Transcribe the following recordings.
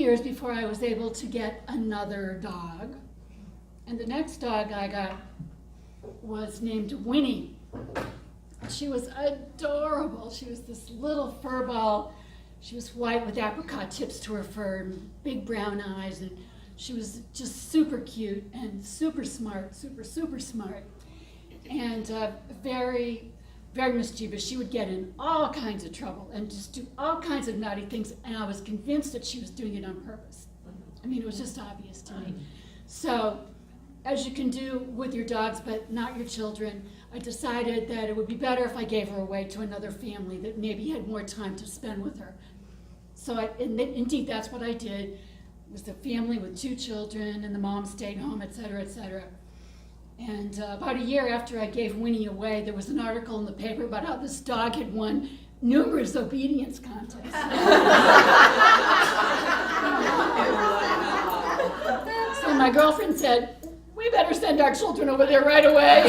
years before I was able to get another dog. And the next dog I got was named Winnie. She was adorable. She was this little fur ball. She was white with apricot tips to her fur and big brown eyes. And she was just super cute and super smart, super smart. And very, very mischievous. She would get in all kinds of trouble and just do all kinds of naughty things. And I was convinced that she was doing it on purpose. I mean, it was just obvious to me. So, as you can do with your dogs, but not your children, I decided that it would be better if I gave her away to another family that maybe had more time to spend with her. So indeed, that's what I did. It was a family with 2 children, and the mom stayed home, et cetera, et cetera. And about a year after I gave Winnie away, there was an article in the paper about how this dog had won numerous obedience contests. So my girlfriend said, "We better send our children over there right away."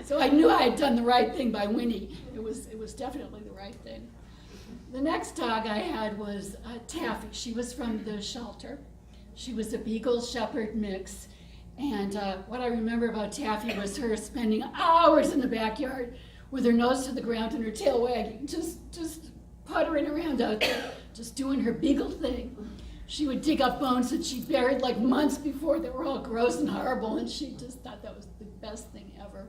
So I knew I had done the right thing by Winnie. It was definitely the right thing. The next dog I had was Taffy. She was from the shelter. She was a Beagle Shepherd mix. And what I remember about Taffy was her spending hours in the backyard with her nose to the ground and her tail wagging, just puttering around out there, just doing her Beagle thing. She would dig up bones that she buried like months before that were all gross and horrible, and she just thought that was the best thing ever.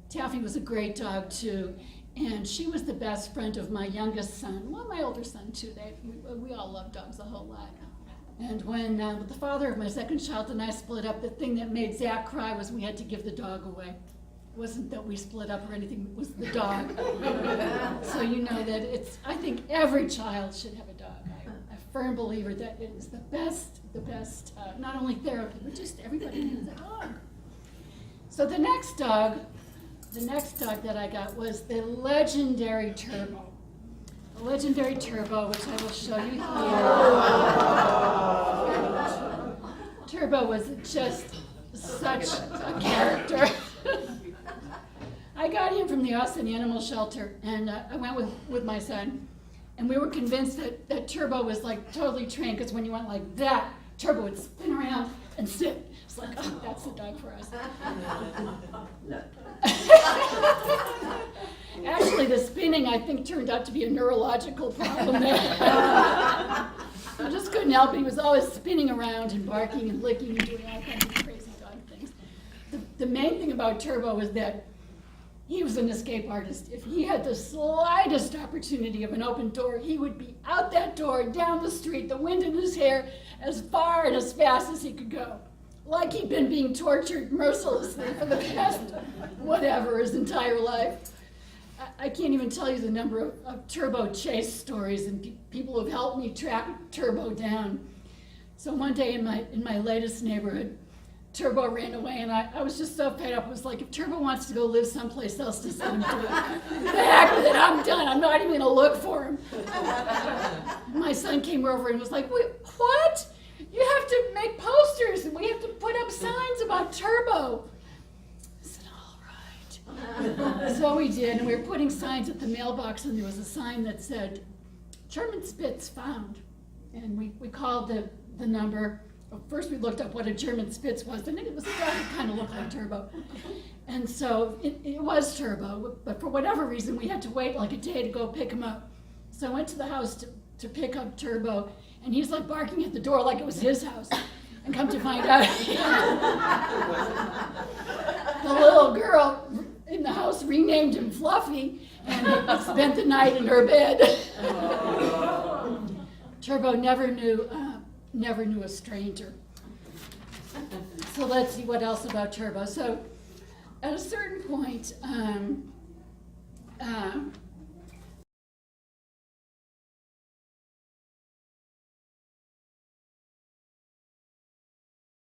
Taffy was a great dog too, and she was the best friend of my youngest son, well, my older son too. We all love dogs a whole lot. And when the father of my second child and I split up, the thing that made Zach cry was we had to give the dog away. It wasn't that we split up or anything, it was the dog. So you know that I think every child should have a dog. I'm a firm believer that it is the best, not only therapy, but just everybody needs a dog. So the next dog that I got was the legendary Turbo. The legendary Turbo, which I will show you here. Turbo was just such a character. I got him from the Austin Animal Shelter, and I went with my son, and we were convinced that Turbo was like totally trained, because when you went like that, Turbo would spin around and sit. It's like, oh, that's the dog for us. Actually, the spinning, I think, turned out to be a neurological problem there. I just couldn't help it. He was always spinning around and barking and licking and doing all kinds of crazy dog things. The main thing about Turbo was that he was an escape artist. If he had the slightest opportunity of an open door, he would be out that door, down the street, the wind in his hair, as far and as fast as he could go. Like he'd been being tortured mercilessly for the past, whatever, his entire life. I can't even tell you the number of Turbo chase stories and people who have helped me track Turbo down. So one day in my latest neighborhood, Turbo ran away, and I was just so fed up. It was like, if Turbo wants to go live someplace else, just let him do it. The heck with it, I'm done. I'm not even going to look for him. My son came over and was like, wait, what? You have to make posters, and we have to put up signs about Turbo. I said, all right. So we did, and we were putting signs at the mailbox, and there was a sign that said, German Spitz found. And we called the number. First we looked up what a German Spitz was, and it was a dog that kind of looked like Turbo. And so it was Turbo, but for whatever reason we had to wait like a day to go pick him up. So I went to the house to pick up Turbo, and he's like barking at the door like it was his house. And come to find out, the little girl in the house renamed him Fluffy, and he spent the night in her bed. Turbo never knew a stranger. So let's see what else about Turbo. So at a certain point,